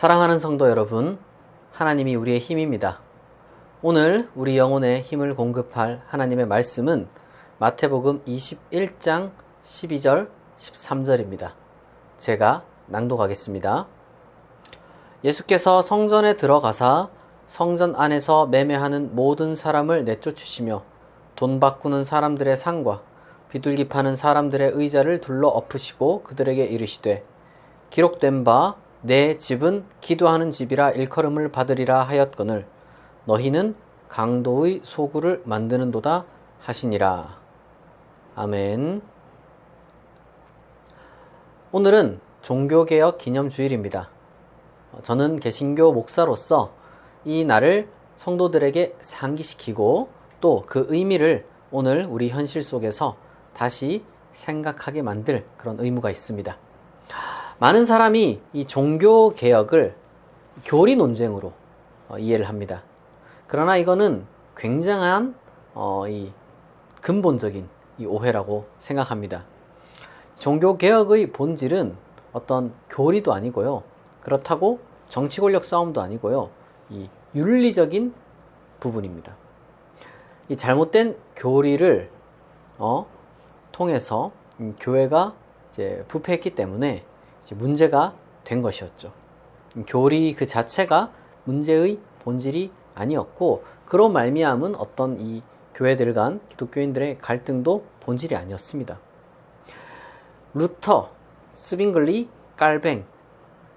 사랑하는 성도 여러분, 하나님이 우리의 힘입니다. 오늘 우리 영혼의 힘을 공급할 하나님의 말씀은 마태복음 21장 12절, 13절입니다. 제가 낭독하겠습니다. 예수께서 성전에 들어가사 성전 안에서 매매하는 모든 사람을 내쫓으시며 돈 바꾸는 사람들의 상과 비둘기 파는 사람들의 의자를 둘러 엎으시고 그들에게 이르시되 기록된 바 내 집은 기도하는 집이라 일컬음을 받으리라 하였거늘 너희는 강도의 소굴을 만드는도다 하시니라. 아멘. 오늘은 종교개혁 기념주일입니다. 저는 개신교 목사로서 이 날을 성도들에게 상기시키고 또 그 의미를 오늘 우리 현실 속에서 다시 생각하게 만들 그런 의무가 있습니다. 많은 사람이 이 종교개혁을 교리 논쟁으로 이해를 합니다. 그러나 이거는 굉장한 이 근본적인 이 오해라고 생각합니다. 종교개혁의 본질은 어떤 교리도 아니고요. 그렇다고 정치 권력 싸움도 아니고요. 이 윤리적인 부분입니다. 이 잘못된 교리를 통해서 교회가 이제 부패했기 때문에 이제 문제가 된 것이었죠. 교리 그 자체가 문제의 본질이 아니었고 그로 말미암은 어떤 이 교회들 간 기독교인들의 갈등도 본질이 아니었습니다. 루터, 스빙글리, 깔뱅,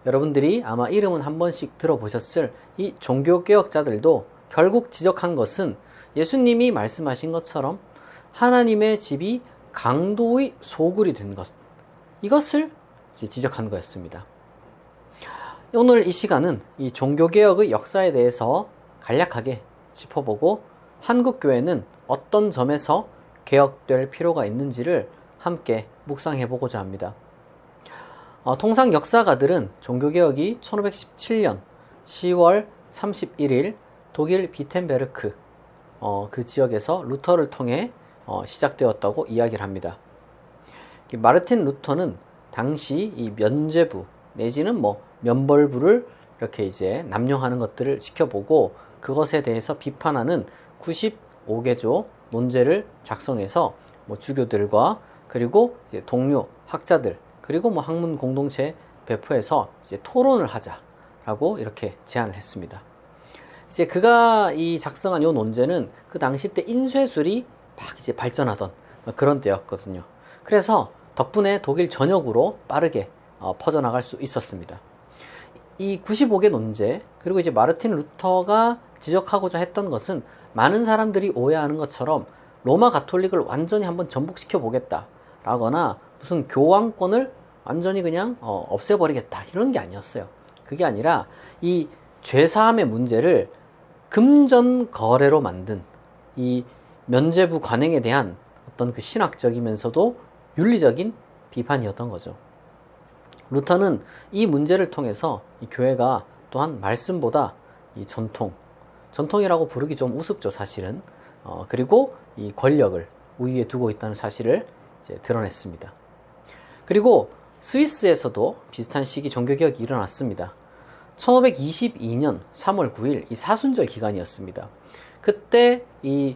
여러분들이 아마 이름은 한 번씩 들어보셨을 이 종교개혁자들도 결국 지적한 것은 예수님이 말씀하신 것처럼 하나님의 집이 강도의 소굴이 된 것, 이것을 지적한 거였습니다. 오늘 이 시간은 이 종교개혁의 역사에 대해서 간략하게 짚어보고 한국교회는 어떤 점에서 개혁될 필요가 있는지를 함께 묵상해보고자 합니다. 통상 역사가들은 종교개혁이 1517년 10월 31일 독일 비텐베르크 그 지역에서 루터를 통해 시작되었다고 이야기를 합니다. 마르틴 루터는 당시 이 면죄부 내지는 면벌부를 이렇게 이제 남용하는 것들을 지켜보고 그것에 대해서 비판하는 95개조 논제를 작성해서 주교들과 그리고 이제 동료 학자들 그리고 학문 공동체 배포해서 이제 토론을 하자라고 이렇게 제안을 했습니다. 이제 그가 이 작성한 이 논제는 그 당시 때 인쇄술이 막 이제 발전하던 그런 때였거든요. 그래서 덕분에 독일 전역으로 빠르게 퍼져나갈 수 있었습니다. 이 95개 논제 그리고 이제 마르틴 루터가 지적하고자 했던 것은 많은 사람들이 오해하는 것처럼 로마 가톨릭을 완전히 한번 전복시켜 보겠다 라거나 무슨 교황권을 완전히 그냥 없애버리겠다 이런 게 아니었어요. 그게 아니라 이 죄사함의 문제를 금전 거래로 만든 이 면죄부 관행에 대한 어떤 그 신학적이면서도 윤리적인 비판이었던 거죠. 루터는 이 문제를 통해서 이 교회가 또한 말씀보다 이 전통이라고 부르기 좀 우습죠, 사실은. 그리고 이 권력을 우위에 두고 있다는 사실을 이제 드러냈습니다. 그리고 스위스에서도 비슷한 시기 종교개혁이 일어났습니다. 1522년 3월 9일 이 사순절 기간이었습니다. 그때 이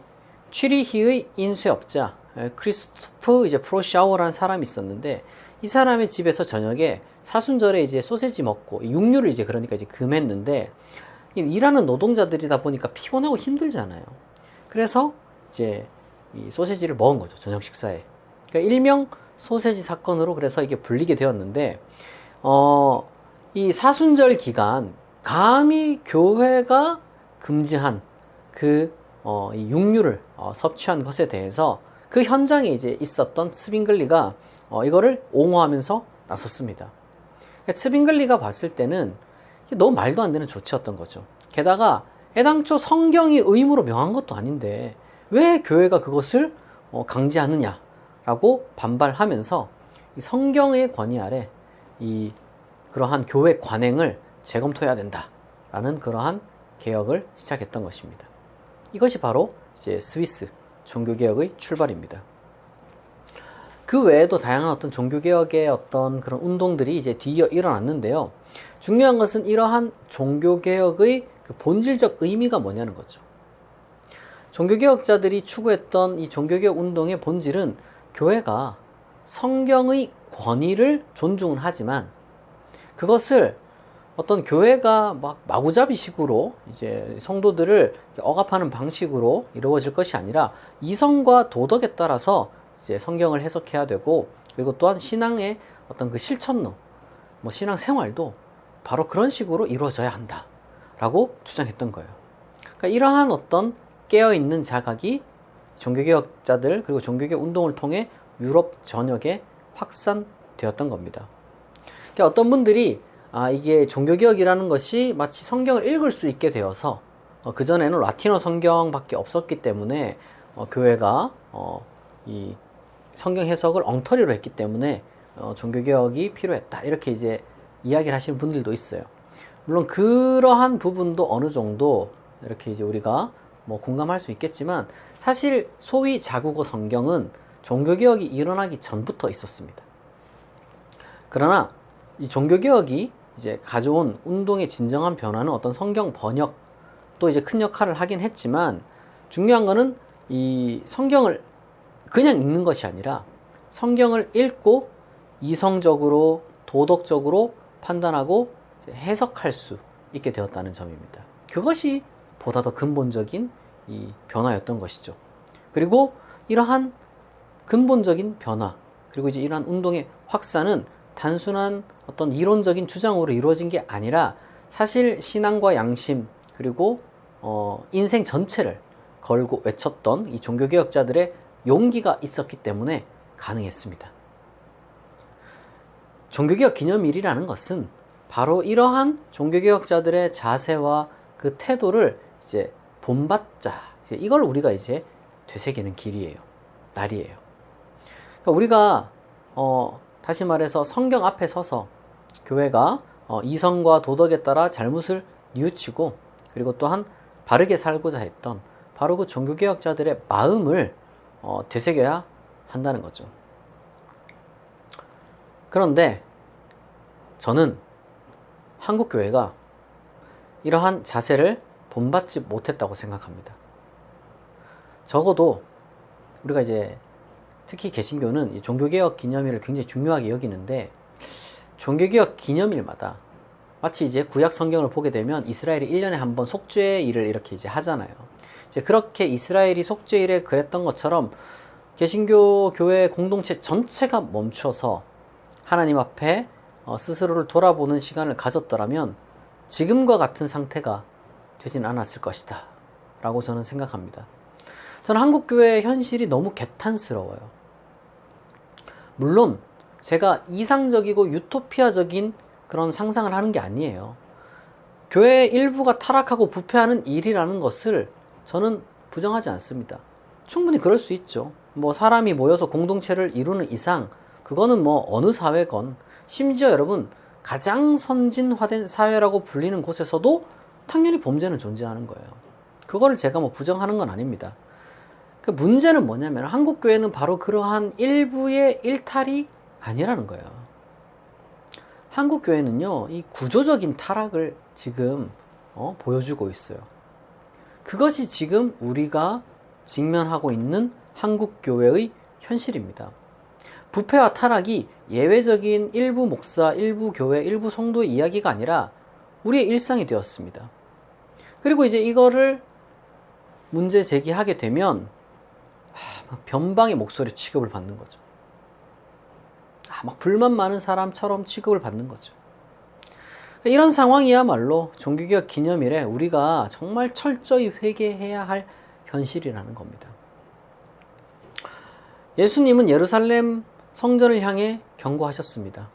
취리히의 인쇄업자 크리스토프 이제 프로샤워라는 사람이 있었는데 이 사람의 집에서 저녁에 사순절에 이제 소세지 먹고 육류를 이제 그러니까 이제 금했는데 일하는 노동자들이다 보니까 피곤하고 힘들잖아요. 그래서 이제 이 소세지를 먹은 거죠, 저녁 식사에. 그러니까 일명 소세지 사건으로 그래서 이게 불리게 되었는데 이 사순절 기간 감히 교회가 금지한 이 육류를 섭취한 것에 대해서 그 현장에 이제 있었던 스빙글리가 이거를 옹호하면서 나섰습니다. 그러니까 스빙글리가 봤을 때는 너무 말도 안 되는 조치였던 거죠. 게다가 애당초 성경이 의무로 명한 것도 아닌데 왜 교회가 그것을 강제하느냐라고 반발하면서 이 성경의 권위 아래 이 그러한 교회 관행을 재검토해야 된다라는 그러한 개혁을 시작했던 것입니다. 이것이 바로 이제 스위스 종교개혁의 출발입니다. 그 외에도 다양한 어떤 종교개혁의 어떤 그런 운동들이 이제 뒤이어 일어났는데요. 중요한 것은 이러한 종교개혁의 그 본질적 의미가 뭐냐는 거죠. 종교개혁자들이 추구했던 이 종교개혁 운동의 본질은 교회가 성경의 권위를 존중은 하지만 그것을 어떤 교회가 막 마구잡이식으로 이제 성도들을 억압하는 방식으로 이루어질 것이 아니라 이성과 도덕에 따라서 이제 성경을 해석해야 되고, 그리고 또한 신앙의 어떤 그 실천론, 뭐 신앙 생활도 바로 그런 식으로 이루어져야 한다라고 주장했던 거예요. 그러니까 이러한 어떤 깨어있는 자각이 종교개혁자들 그리고 종교개혁 운동을 통해 유럽 전역에 확산되었던 겁니다. 그러니까 어떤 분들이 이게 종교개혁이라는 것이 마치 성경을 읽을 수 있게 되어서 그전에는 라틴어 성경밖에 없었기 때문에 교회가 이 성경 해석을 엉터리로 했기 때문에 종교개혁이 필요했다, 이렇게 이제 이야기를 하시는 분들도 있어요. 물론 그러한 부분도 어느 정도 이렇게 이제 우리가 뭐 공감할 수 있겠지만, 사실 소위 자국어 성경은 종교개혁이 일어나기 전부터 있었습니다. 그러나 이 종교개혁이 이제 가져온 운동의 진정한 변화는 어떤 성경 번역도 이제 큰 역할을 하긴 했지만, 중요한 거는 이 성경을 그냥 읽는 것이 아니라 성경을 읽고 이성적으로 도덕적으로 판단하고 해석할 수 있게 되었다는 점입니다. 그것이 보다 더 근본적인 이 변화였던 것이죠. 그리고 이러한 근본적인 변화, 그리고 이제 이러한 운동의 확산은 단순한 어떤 이론적인 주장으로 이루어진 게 아니라 사실 신앙과 양심, 그리고 인생 전체를 걸고 외쳤던 이 종교개혁자들의 용기가 있었기 때문에 가능했습니다. 종교개혁 기념일이라는 것은 바로 이러한 종교개혁자들의 자세와 그 태도를 이제 본받자, 이걸 우리가 이제 되새기는 길이에요. 날이에요. 그러니까 우리가 다시 말해서 성경 앞에 서서 교회가 이성과 도덕에 따라 잘못을 뉘우치고, 그리고 또한 바르게 살고자 했던 바로 그 종교개혁자들의 마음을 되새겨야 한다는 거죠. 그런데 저는 한국교회가 이러한 자세를 본받지 못했다고 생각합니다. 적어도 우리가 이제 특히 개신교는 이 종교개혁 기념일을 굉장히 중요하게 여기는데, 종교개혁 기념일마다 마치 이제 구약 성경을 보게 되면 이스라엘이 1년에 한 번 속죄일을 이렇게 이제 하잖아요. 이제 그렇게 이스라엘이 속죄일에 그랬던 것처럼 개신교 교회 공동체 전체가 멈춰서 하나님 앞에 스스로를 돌아보는 시간을 가졌더라면 지금과 같은 상태가 되진 않았을 것이다 라고 저는 생각합니다. 저는 한국교회의 현실이 너무 개탄스러워요. 물론 제가 이상적이고 유토피아적인 그런 상상을 하는 게 아니에요. 교회의 일부가 타락하고 부패하는 일이라는 것을 저는 부정하지 않습니다. 충분히 그럴 수 있죠. 뭐 사람이 모여서 공동체를 이루는 이상 그거는 뭐 어느 사회건, 심지어 여러분 가장 선진화된 사회라고 불리는 곳에서도 당연히 범죄는 존재하는 거예요. 그거를 제가 뭐 부정하는 건 아닙니다. 그 문제는 뭐냐면 한국교회는 바로 그러한 일부의 일탈이 아니라는 거예요. 한국교회는요, 이 구조적인 타락을 지금 보여주고 있어요. 그것이 지금 우리가 직면하고 있는 한국교회의 현실입니다. 부패와 타락이 예외적인 일부 목사, 일부 교회, 일부 성도의 이야기가 아니라 우리의 일상이 되었습니다. 그리고 이제 이거를 문제 제기하게 되면 변방의 목소리 취급을 받는 거죠. 막 불만 많은 사람처럼 취급을 받는 거죠. 이런 상황이야말로 종교개혁 기념일에 우리가 정말 철저히 회개해야 할 현실이라는 겁니다. 예수님은 예루살렘 성전을 향해 경고하셨습니다.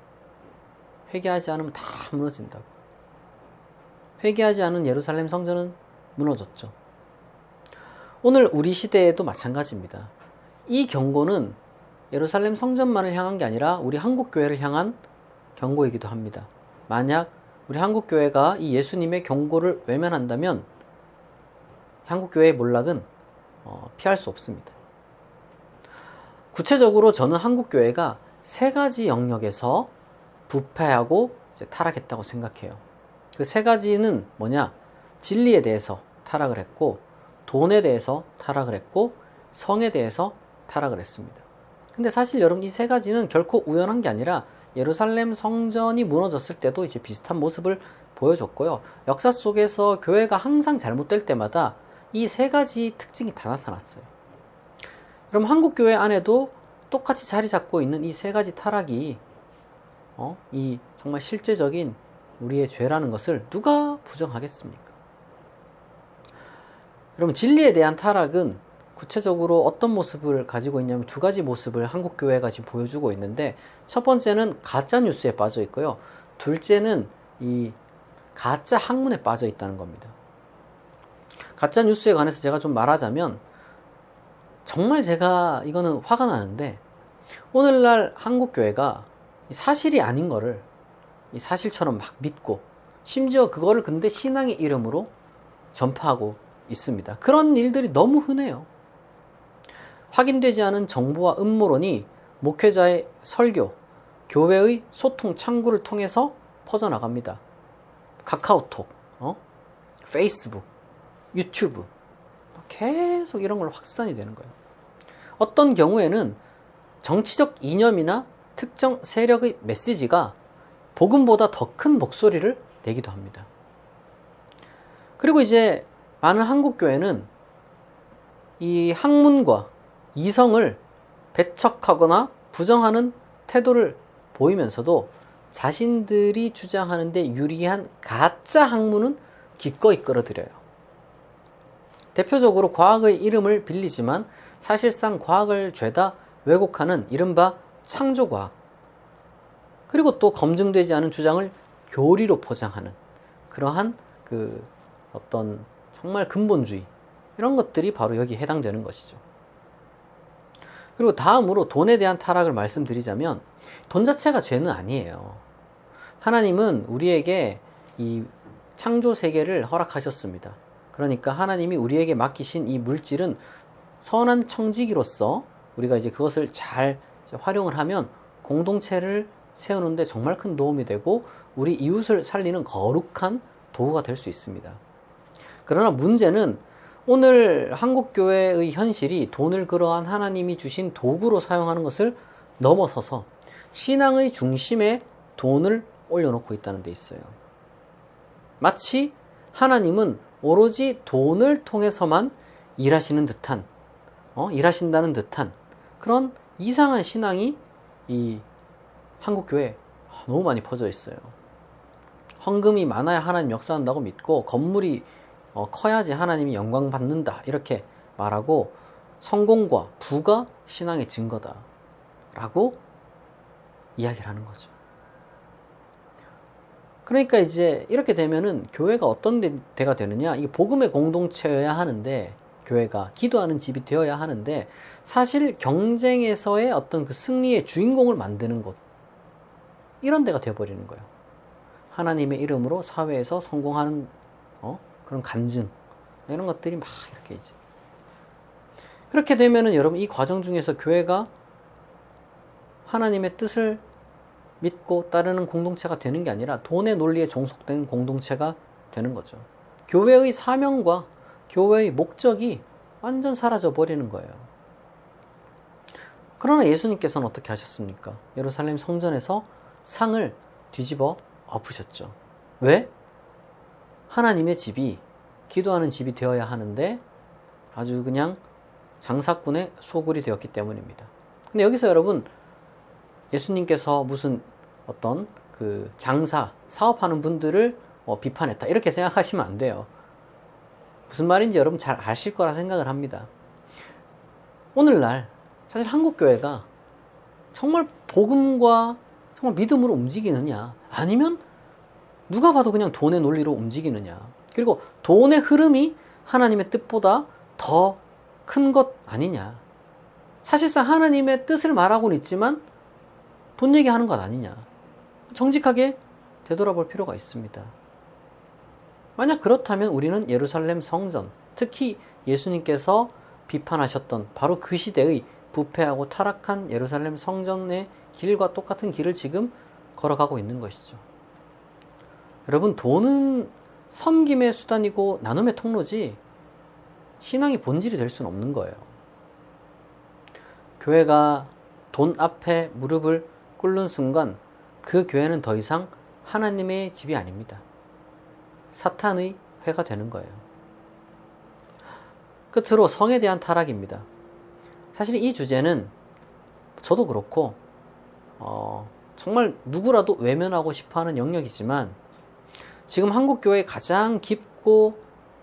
회개하지 않으면 다 무너진다고. 회개하지 않은 예루살렘 성전은 무너졌죠. 오늘 우리 시대에도 마찬가지입니다. 이 경고는 예루살렘 성전만을 향한 게 아니라 우리 한국교회를 향한 경고이기도 합니다. 만약 우리 한국교회가 이 예수님의 경고를 외면한다면 한국교회의 몰락은 피할 수 없습니다. 구체적으로 저는 한국교회가 세 가지 영역에서 부패하고 이제 타락했다고 생각해요. 그 세 가지는 뭐냐? 진리에 대해서 타락을 했고, 돈에 대해서 타락을 했고, 성에 대해서 타락을 했습니다. 근데 사실 여러분, 이 세 가지는 결코 우연한 게 아니라 예루살렘 성전이 무너졌을 때도 이제 비슷한 모습을 보여줬고요. 역사 속에서 교회가 항상 잘못될 때마다 이 세 가지 특징이 다 나타났어요. 그럼 한국교회 안에도 똑같이 자리 잡고 있는 이 세 가지 타락이 이 정말 실제적인 우리의 죄라는 것을 누가 부정하겠습니까? 여러분, 진리에 대한 타락은 구체적으로 어떤 모습을 가지고 있냐면 두 가지 모습을 한국교회가 지금 보여주고 있는데, 첫 번째는 가짜 뉴스에 빠져 있고요. 둘째는 이 가짜 학문에 빠져 있다는 겁니다. 가짜 뉴스에 관해서 제가 좀 말하자면, 정말 제가 이거는 화가 나는데, 오늘날 한국교회가 사실이 아닌 거를 사실처럼 막 믿고, 심지어 그거를 근데 신앙의 이름으로 전파하고 있습니다. 그런 일들이 너무 흔해요. 확인되지 않은 정보와 음모론이 목회자의 설교, 교회의 소통 창구를 통해서 퍼져나갑니다. 카카오톡, 페이스북, 유튜브, 계속 이런 걸로 확산이 되는 거예요. 어떤 경우에는 정치적 이념이나 특정 세력의 메시지가 복음보다 더 큰 목소리를 내기도 합니다. 그리고 이제 많은 한국교회는 이 학문과 이성을 배척하거나 부정하는 태도를 보이면서도 자신들이 주장하는 데 유리한 가짜 학문은 기꺼이 끌어들여요. 대표적으로 과학의 이름을 빌리지만 사실상 과학을 죄다 왜곡하는 이른바 창조과학, 그리고 또 검증되지 않은 주장을 교리로 포장하는 그러한 어떤 정말 근본주의, 이런 것들이 바로 여기에 해당되는 것이죠. 그리고 다음으로 돈에 대한 타락을 말씀드리자면, 돈 자체가 죄는 아니에요. 하나님은 우리에게 이 창조 세계를 허락하셨습니다. 그러니까 하나님이 우리에게 맡기신 이 물질은 선한 청지기로서 우리가 이제 그것을 잘 활용을 하면 공동체를 세우는데 정말 큰 도움이 되고 우리 이웃을 살리는 거룩한 도구가 될 수 있습니다. 그러나 문제는 오늘 한국교회의 현실이 돈을 그러한 하나님이 주신 도구로 사용하는 것을 넘어서서 신앙의 중심에 돈을 올려놓고 있다는 데 있어요. 마치 하나님은 오로지 돈을 통해서만 일하신다는 듯한 그런 이상한 신앙이 이 한국교회에 너무 많이 퍼져 있어요. 헌금이 많아야 하나님 역사한다고 믿고, 건물이 커야지 하나님이 영광 받는다 이렇게 말하고, 성공과 부가 신앙의 증거다 라고 이야기를 하는 거죠. 그러니까 이제 이렇게 되면은 교회가 어떤 데가 되느냐, 이게 복음의 공동체여야 하는데, 교회가 기도하는 집이 되어야 하는데, 사실 경쟁에서의 어떤 그 승리의 주인공을 만드는 곳, 이런 데가 되어버리는 거예요. 하나님의 이름으로 사회에서 성공하는 그런 간증, 이런 것들이 막 이렇게 이제 그렇게 되면은 여러분, 이 과정 중에서 교회가 하나님의 뜻을 믿고 따르는 공동체가 되는 게 아니라 돈의 논리에 종속된 공동체가 되는 거죠. 교회의 사명과 교회의 목적이 완전 사라져 버리는 거예요. 그러나 예수님께서는 어떻게 하셨습니까? 예루살렘 성전에서 상을 뒤집어 엎으셨죠. 왜? 하나님의 집이 기도하는 집이 되어야 하는데 아주 그냥 장사꾼의 소굴이 되었기 때문입니다. 근데 여기서 여러분, 예수님께서 무슨 어떤 그 사업하는 분들을 비판했다 이렇게 생각하시면 안 돼요. 무슨 말인지 여러분 잘 아실 거라 생각을 합니다. 오늘날 사실 한국교회가 정말 복음과 정말 믿음으로 움직이느냐, 아니면 누가 봐도 그냥 돈의 논리로 움직이느냐, 그리고 돈의 흐름이 하나님의 뜻보다 더 큰 것 아니냐, 사실상 하나님의 뜻을 말하고는 있지만 돈 얘기하는 것 아니냐, 정직하게 되돌아볼 필요가 있습니다. 만약 그렇다면 우리는 예루살렘 성전, 특히 예수님께서 비판하셨던 바로 그 시대의 부패하고 타락한 예루살렘 성전의 길과 똑같은 길을 지금 걸어가고 있는 것이죠. 여러분, 돈은 섬김의 수단이고 나눔의 통로지 신앙의 본질이 될 수는 없는 거예요. 교회가 돈 앞에 무릎을 꿇는 순간 그 교회는 더 이상 하나님의 집이 아닙니다. 사탄의 회가 되는 거예요. 끝으로 성에 대한 타락입니다. 사실 이 주제는 저도 그렇고 정말 누구라도 외면하고 싶어하는 영역이지만 지금 한국교회의 가장 깊고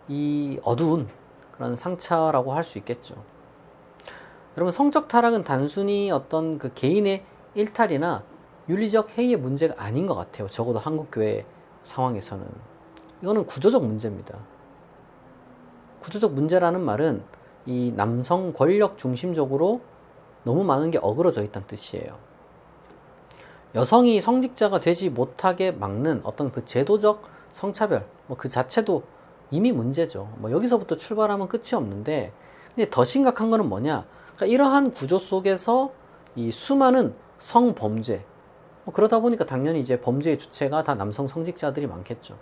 이 어두운 그런 상처라고 할 수 있겠죠. 여러분, 성적 타락은 단순히 어떤 그 개인의 일탈이나 윤리적 해이의 문제가 아닌 것 같아요. 적어도 한국교회 상황에서는. 이거는 구조적 문제입니다. 구조적 문제라는 말은 이 남성 권력 중심적으로 너무 많은 게 어그러져 있다는 뜻이에요. 여성이 성직자가 되지 못하게 막는 어떤 그 제도적 성차별, 그 자체도 이미 문제죠. 여기서부터 출발하면 끝이 없는데, 근데 더 심각한 거는 뭐냐? 그러니까 이러한 구조 속에서 이 수많은 성범죄, 그러다 보니까 당연히 이제 범죄의 주체가 다 남성 성직자들이 많겠죠.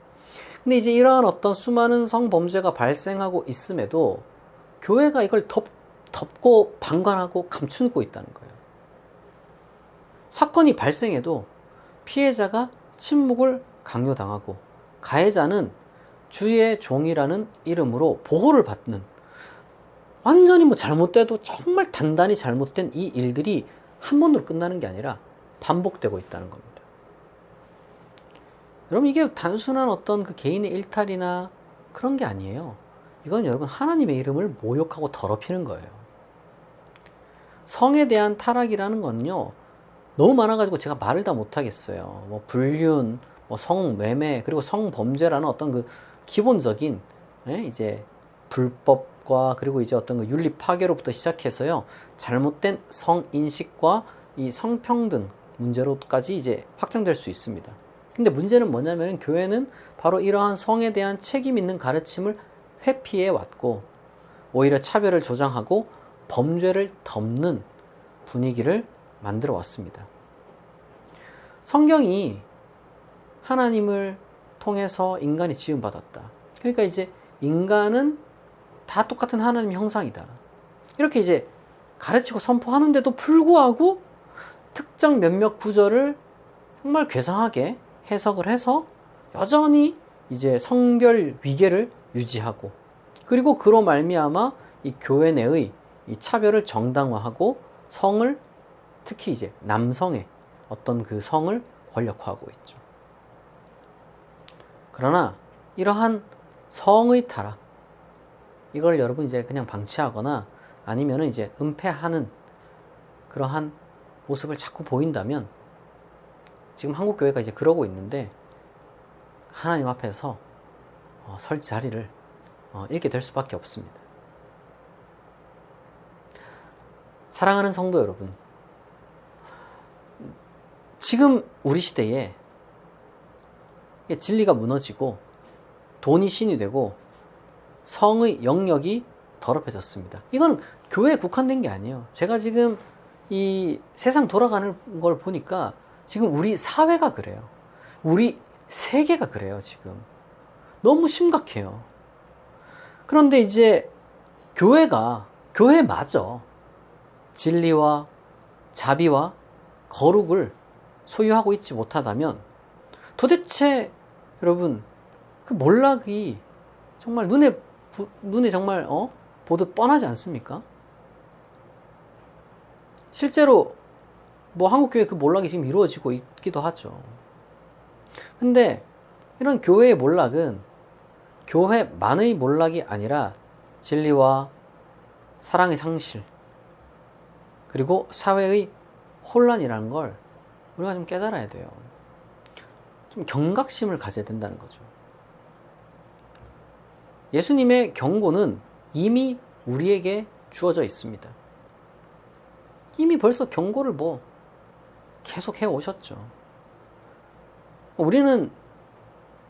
근데 이제 이러한 어떤 수많은 성범죄가 발생하고 있음에도 교회가 이걸 덮고 방관하고 감추고 있다는 거예요. 사건이 발생해도 피해자가 침묵을 강요당하고 가해자는 주의 종이라는 이름으로 보호를 받는, 완전히 잘못돼도 정말 단단히 잘못된 이 일들이 한 번으로 끝나는 게 아니라 반복되고 있다는 겁니다. 여러분, 이게 단순한 어떤 그 개인의 일탈이나 그런 게 아니에요. 이건 여러분 하나님의 이름을 모욕하고 더럽히는 거예요. 성에 대한 타락이라는 건요, 너무 많아가지고 제가 말을 다 못하겠어요. 불륜, 성매매, 그리고 성범죄라는 어떤 그 기본적인 이제 불법과 그리고 이제 어떤 그 윤리 파괴로부터 시작해서요, 잘못된 성인식과 이 성평등 문제로까지 이제 확장될 수 있습니다. 근데 문제는 뭐냐면 교회는 바로 이러한 성에 대한 책임 있는 가르침을 회피해 왔고 오히려 차별을 조장하고 범죄를 덮는 분위기를 만들어 왔습니다. 성경이 하나님을 통해서 인간이 지음받았다. 그러니까 이제 인간은 다 똑같은 하나님의 형상이다. 이렇게 이제 가르치고 선포하는데도 불구하고 특정 몇몇 구절을 정말 괴상하게 해석을 해서 여전히 이제 성별 위계를 유지하고, 그리고 그로 말미암아 이 교회 내의 이 차별을 정당화하고 성을, 특히 이제 남성의 어떤 그 성을 권력화하고 있죠. 그러나 이러한 성의 타락, 이걸 여러분 이제 그냥 방치하거나 아니면은 이제 은폐하는 그러한 모습을 자꾸 보인다면, 지금 한국 교회가 이제 그러고 있는데 하나님 앞에서 설 자리를 잃게 될 수밖에 없습니다. 사랑하는 성도 여러분, 지금 우리 시대에 진리가 무너지고 돈이 신이 되고 성의 영역이 더럽혀졌습니다. 이건 교회에 국한된 게 아니에요. 제가 지금 이 세상 돌아가는 걸 보니까 지금 우리 사회가 그래요. 우리 세계가 그래요. 지금 너무 심각해요. 그런데 이제 교회마저 진리와 자비와 거룩을 소유하고 있지 못하다면 도대체 여러분 그 몰락이 정말 눈에 정말 보듯 뻔하지 않습니까? 실제로 한국교회 그 몰락이 지금 이루어지고 있기도 하죠. 근데 이런 교회의 몰락은 교회만의 몰락이 아니라 진리와 사랑의 상실, 그리고 사회의 혼란이라는 걸 우리가 좀 깨달아야 돼요. 좀 경각심을 가져야 된다는 거죠. 예수님의 경고는 이미 우리에게 주어져 있습니다. 이미 벌써 경고를 계속 해 오셨죠. 우리는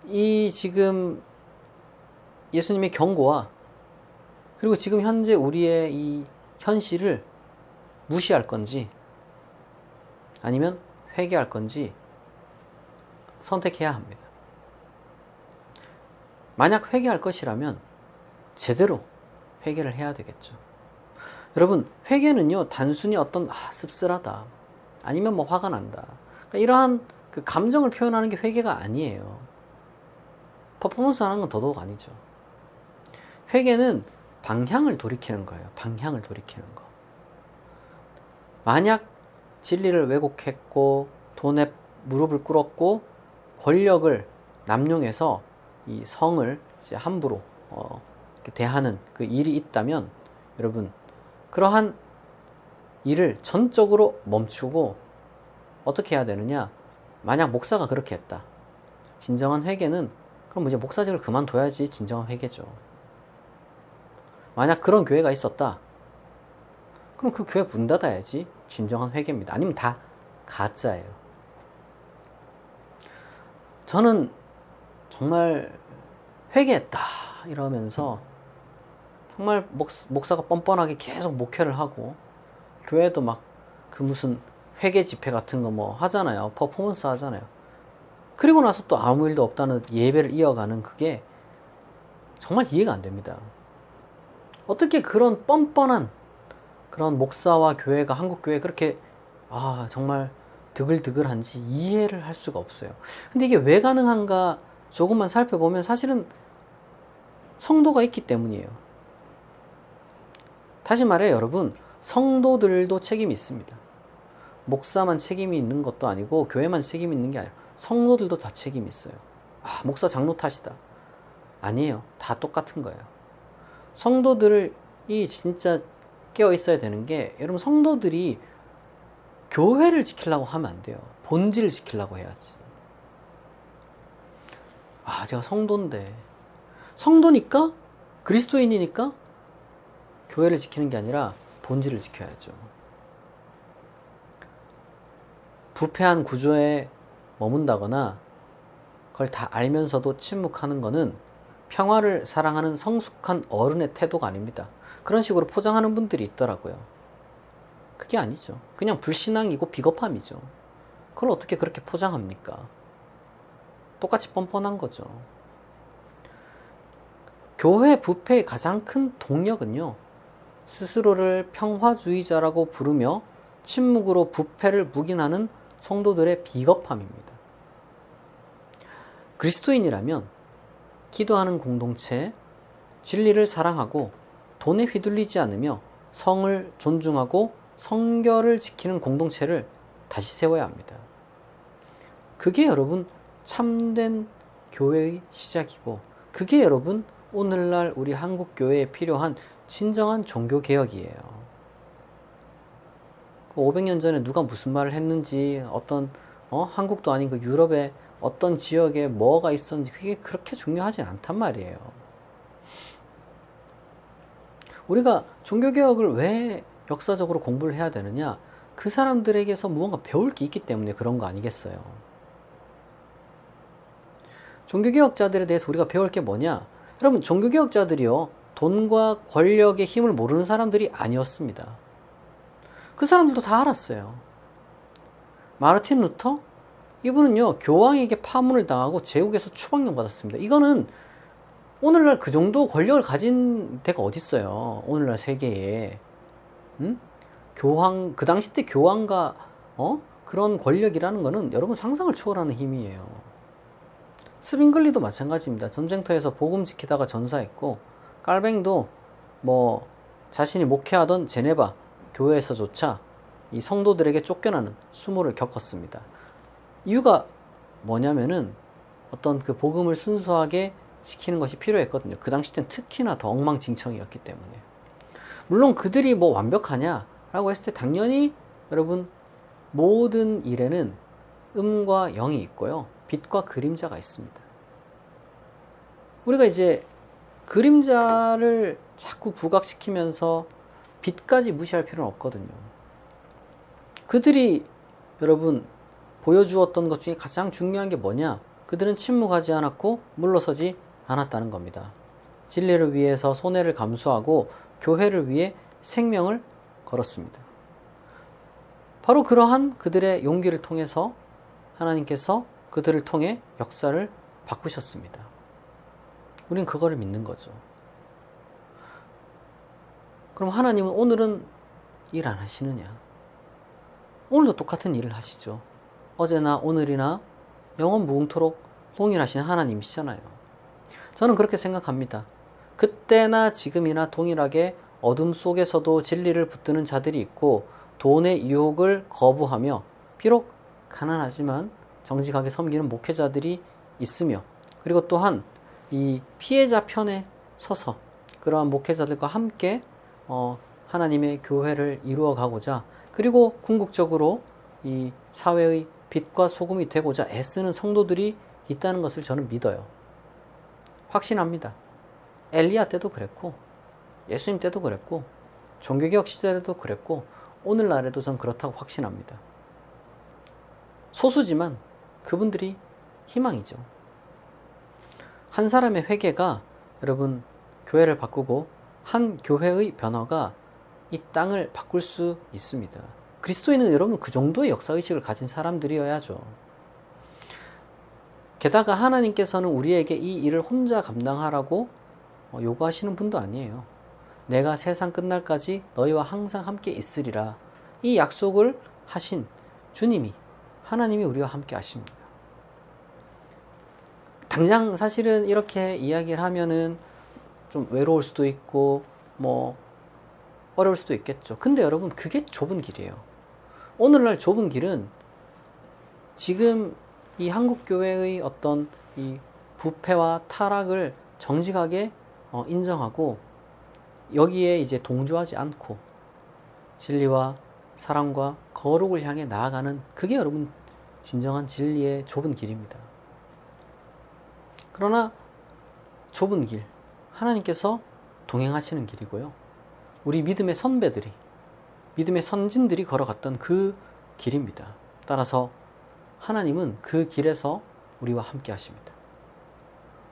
이 지금 예수님의 경고와 그리고 지금 현재 우리의 이 현실을 무시할 건지 아니면 회개할 건지 선택해야 합니다. 만약 회개할 것이라면 제대로 회개를 해야 되겠죠. 여러분, 회개는요, 단순히 어떤 씁쓸하다 아니면 뭐 화가 난다, 그러니까 이러한 그 감정을 표현하는 게 회개가 아니에요. 퍼포먼스 하는 건 더더욱 아니죠. 회개는 방향을 돌이키는 거예요. 방향을 돌이키는 거. 만약 진리를 왜곡했고 돈에 무릎을 꿇었고 권력을 남용해서 이 성을 이제 함부로 이렇게 대하는 그 일이 있다면 여러분, 그러한 일을 전적으로 멈추고 어떻게 해야 되느냐? 만약 목사가 그렇게 했다. 진정한 회개는 그럼 이제 목사직을 그만둬야지 진정한 회개죠. 만약 그런 교회가 있었다. 그럼 그 교회 문 닫아야지 진정한 회개입니다. 아니면 다 가짜예요. 저는 정말 회개했다 이러면서 정말 목사가 뻔뻔하게 계속 목회를 하고 교회도 막 그 무슨 회개 집회 같은 거 뭐 하잖아요. 퍼포먼스 하잖아요. 그리고 나서 또 아무 일도 없다는 예배를 이어가는 그게 정말 이해가 안 됩니다. 어떻게 그런 뻔뻔한 그런 목사와 교회가 한국 교회 그렇게 정말 드글드글한지 이해를 할 수가 없어요. 근데 이게 왜 가능한가 조금만 살펴보면 사실은 성도가 있기 때문이에요. 다시 말해 여러분, 성도들도 책임이 있습니다. 목사만 책임이 있는 것도 아니고 교회만 책임이 있는 게 아니라 성도들도 다 책임이 있어요. 목사 장로 탓이다. 아니에요. 다 똑같은 거예요. 성도들이 진짜 깨어 있어야 되는 게, 여러분, 성도들이 교회를 지키려고 하면 안 돼요. 본질을 지키려고 해야지. 제가 성도인데, 성도니까 그리스도인이니까 교회를 지키는 게 아니라 본질을 지켜야죠. 부패한 구조에 머문다거나 그걸 다 알면서도 침묵하는 거는 평화를 사랑하는 성숙한 어른의 태도가 아닙니다. 그런 식으로 포장하는 분들이 있더라고요. 그게 아니죠. 그냥 불신앙이고 비겁함이죠. 그걸 어떻게 그렇게 포장합니까? 똑같이 뻔뻔한 거죠. 교회 부패의 가장 큰 동력은요, 스스로를 평화주의자라고 부르며 침묵으로 부패를 묵인하는 성도들의 비겁함입니다. 그리스도인이라면 기도하는 공동체, 진리를 사랑하고 돈에 휘둘리지 않으며 성을 존중하고 성결을 지키는 공동체를 다시 세워야 합니다. 그게 여러분 참된 교회의 시작이고, 그게 여러분 오늘날 우리 한국 교회에 필요한 진정한 종교개혁이에요. 500년 전에 누가 무슨 말을 했는지, 어떤 한국도 아닌 그 유럽의 어떤 지역에 뭐가 있었는지 그게 그렇게 중요하진 않단 말이에요. 우리가 종교개혁을 왜 역사적으로 공부를 해야 되느냐? 그 사람들에게서 무언가 배울 게 있기 때문에 그런 거 아니겠어요? 종교개혁자들에 대해서 우리가 배울 게 뭐냐? 여러분, 종교개혁자들이요, 돈과 권력의 힘을 모르는 사람들이 아니었습니다. 그 사람들도 다 알았어요. 마르틴 루터? 이분은요, 교황에게 파문을 당하고 제국에서 추방령 받았습니다. 이거는 오늘날 그 정도 권력을 가진 데가 어딨어요. 오늘날 세계에. 교황, 그 당시 때 교황과 그런 권력이라는 거는 여러분 상상을 초월하는 힘이에요. 스빙글리도 마찬가지입니다. 전쟁터에서 복음 지키다가 전사했고, 깔뱅도 뭐 자신이 목회하던 제네바 교회에서조차 이 성도들에게 쫓겨나는 수모를 겪었습니다. 이유가 뭐냐면은 어떤 그 복음을 순수하게 지키는 것이 필요했거든요. 그 당시 땐 특히나 더 엉망진창이었기 때문에. 물론 그들이 뭐 완벽하냐라고 했을 때 당연히 여러분 모든 일에는 음과 영이 있고요, 빛과 그림자가 있습니다. 우리가 이제 그림자를 자꾸 부각시키면서 빛까지 무시할 필요는 없거든요. 그들이 여러분 보여주었던 것 중에 가장 중요한 게 뭐냐? 그들은 침묵하지 않았고 물러서지 않았다는 겁니다. 진리를 위해서 손해를 감수하고 교회를 위해 생명을 걸었습니다. 바로 그러한 그들의 용기를 통해서 하나님께서 그들을 통해 역사를 바꾸셨습니다. 우린 그거를 믿는 거죠. 그럼 하나님은 오늘은 일 안 하시느냐? 오늘도 똑같은 일을 하시죠. 어제나 오늘이나 영원 무궁토록 동일하신 하나님이시잖아요. 저는 그렇게 생각합니다. 그때나 지금이나 동일하게 어둠 속에서도 진리를 붙드는 자들이 있고 돈의 유혹을 거부하며 비록 가난하지만 정직하게 섬기는 목회자들이 있으며, 그리고 또한 이 피해자 편에 서서 그러한 목회자들과 함께 하나님의 교회를 이루어 가고자, 그리고 궁극적으로 이 사회의 빛과 소금이 되고자 애쓰는 성도들이 있다는 것을 저는 믿어요. 확신합니다. 엘리야 때도 그랬고, 예수님 때도 그랬고, 종교개혁 시대에도 그랬고, 오늘날에도 전 그렇다고 확신합니다. 소수지만 그분들이 희망이죠. 한 사람의 회개가 여러분 교회를 바꾸고 한 교회의 변화가 이 땅을 바꿀 수 있습니다. 그리스도인은 여러분 그 정도의 역사의식을 가진 사람들이어야죠. 게다가 하나님께서는 우리에게 이 일을 혼자 감당하라고 요구하시는 분도 아니에요. 내가 세상 끝날까지 너희와 항상 함께 있으리라. 이 약속을 하신 주님이, 하나님이 우리와 함께 하십니다. 당장 사실은 이렇게 이야기를 하면은 좀 외로울 수도 있고 어려울 수도 있겠죠. 근데 여러분 그게 좁은 길이에요. 오늘날 좁은 길은 지금 이 한국교회의 어떤 이 부패와 타락을 정직하게 인정하고 여기에 이제 동조하지 않고 진리와 사랑과 거룩을 향해 나아가는, 그게 여러분 진정한 진리의 좁은 길입니다. 그러나 좁은 길, 하나님께서 동행하시는 길이고요. 우리 믿음의 선배들이, 믿음의 선진들이 걸어갔던 그 길입니다. 따라서 하나님은 그 길에서 우리와 함께 하십니다.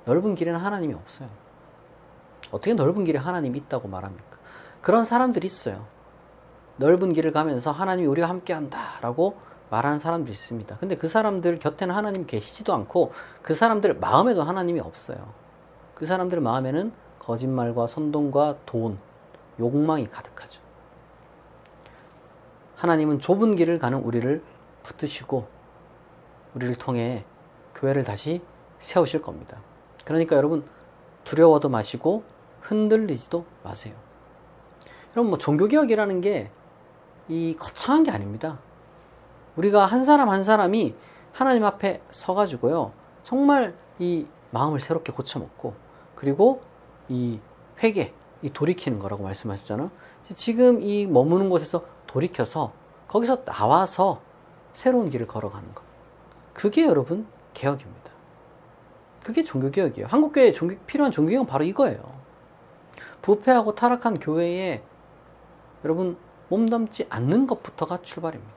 넓은 길에는 하나님이 없어요. 어떻게 넓은 길에 하나님이 있다고 말합니까? 그런 사람들이 있어요. 넓은 길을 가면서 하나님이 우리와 함께 한다 라고 말하는 사람들이 있습니다. 근데 그 사람들 곁에는 하나님 계시지도 않고 그 사람들 마음에도 하나님이 없어요. 그 사람들 마음에는 거짓말과 선동과 돈, 욕망이 가득하죠. 하나님은 좁은 길을 가는 우리를 붙드시고 우리를 통해 교회를 다시 세우실 겁니다. 그러니까 여러분 두려워도 마시고 흔들리지도 마세요. 여러분 종교개혁이라는 게 이 거창한 게 아닙니다. 우리가 한 사람 한 사람이 하나님 앞에 서가지고요, 정말 이 마음을 새롭게 고쳐먹고, 그리고 이 회개, 이 돌이키는 거라고 말씀하셨잖아요. 지금 이 머무는 곳에서 돌이켜서 거기서 나와서 새로운 길을 걸어가는 것. 그게 여러분 개혁입니다. 그게 종교개혁이에요. 한국교회에 필요한 종교개혁은 바로 이거예요. 부패하고 타락한 교회에 여러분 몸담지 않는 것부터가 출발입니다.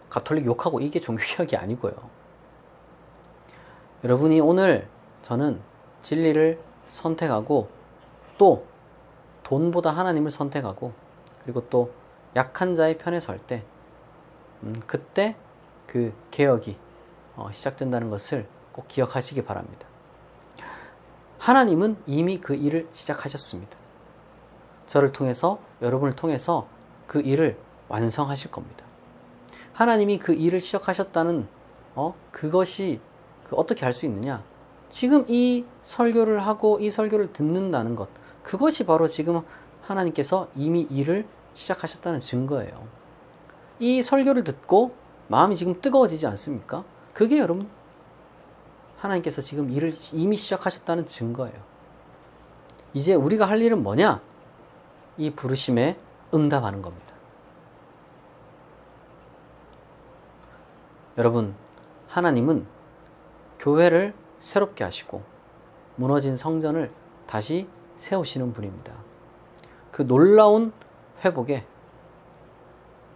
가톨릭 욕하고 이게 종교개혁이 아니고요. 여러분이 오늘 저는 진리를 선택하고 또 돈보다 하나님을 선택하고 그리고 또 약한 자의 편에 설 때 그때 그 개혁이 시작된다는 것을 꼭 기억하시기 바랍니다. 하나님은 이미 그 일을 시작하셨습니다. 저를 통해서, 여러분을 통해서 그 일을 완성하실 겁니다. 하나님이 그 일을 시작하셨다는 그것이 어떻게 할 수 있느냐? 지금 이 설교를 하고 이 설교를 듣는다는 것, 그것이 바로 지금 하나님께서 이미 일을 시작하셨다는 증거예요. 이 설교를 듣고 마음이 지금 뜨거워지지 않습니까? 그게 여러분 하나님께서 지금 일을 이미 시작하셨다는 증거예요. 이제 우리가 할 일은 뭐냐? 이 부르심에 응답하는 겁니다. 여러분, 하나님은 교회를 새롭게 하시고 무너진 성전을 다시 세우시는 분입니다. 그 놀라운 회복에,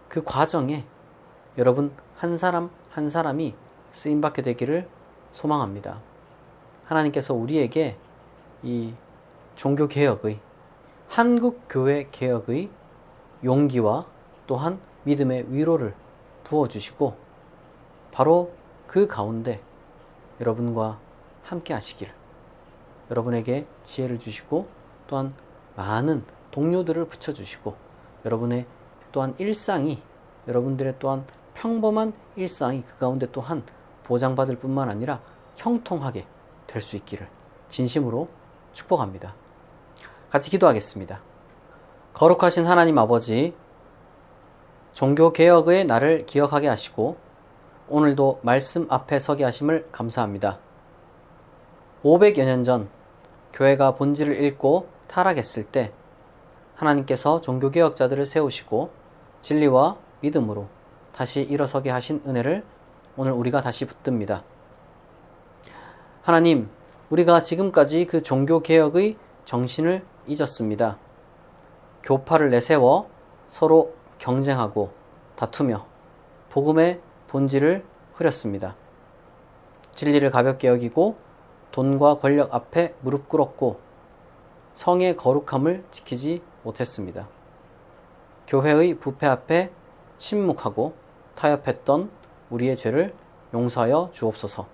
그 과정에 여러분 한 사람 한 사람이 쓰임받게 되기를 소망합니다. 하나님께서 우리에게 이 종교개혁의, 한국교회 개혁의 용기와 또한 믿음의 위로를 부어주시고 바로 그 가운데 여러분과 함께 하시기를, 여러분에게 지혜를 주시고 또한 많은 동료들을 붙여주시고 여러분의 또한 일상이, 여러분들의 또한 평범한 일상이 그 가운데 또한 보장받을 뿐만 아니라 형통하게 될 수 있기를 진심으로 축복합니다. 같이 기도하겠습니다. 거룩하신 하나님 아버지, 종교개혁의 날을 기억하게 하시고 오늘도 말씀 앞에 서게 하심을 감사합니다. 500여 년 전 교회가 본질을 잃고 타락했을 때 하나님께서 종교개혁자들을 세우시고 진리와 믿음으로 다시 일어서게 하신 은혜를 오늘 우리가 다시 붙듭니다. 하나님, 우리가 지금까지 그 종교개혁의 정신을 잊었습니다. 교파를 내세워 서로 경쟁하고 다투며 복음의 본질을 흐렸습니다. 진리를 가볍게 여기고 돈과 권력 앞에 무릎 꿇었고 성의 거룩함을 지키지 못했습니다. 교회의 부패 앞에 침묵하고 타협했던 우리의 죄를 용서하여 주옵소서.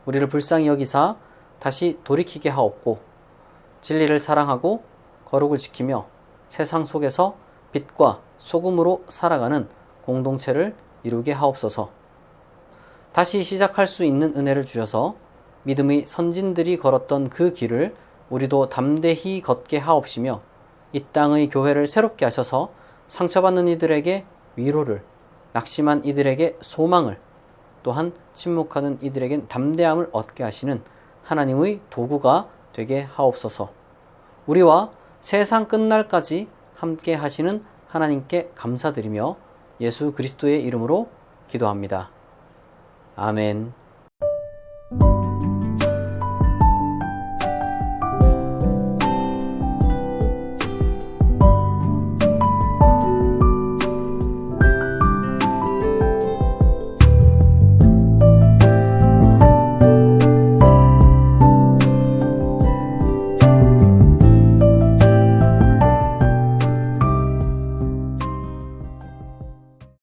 우리를 불쌍히 여기사 다시 돌이키게 하옵고 진리를 사랑하고 거룩을 지키며 세상 속에서 빛과 소금으로 살아가는 공동체를 이루게 하옵소서. 다시 시작할 수 있는 은혜를 주셔서 믿음의 선진들이 걸었던 그 길을 우리도 담대히 걷게 하옵시며 이 땅의 교회를 새롭게 하셔서 상처받는 이들에게 위로를, 낙심한 이들에게 소망을, 또한 침묵하는 이들에겐 담대함을 얻게 하시는 하나님의 도구가 되게 하옵소서. 우리와 세상 끝날까지 함께 하시는 하나님께 감사드리며 예수 그리스도의 이름으로 기도합니다. 아멘.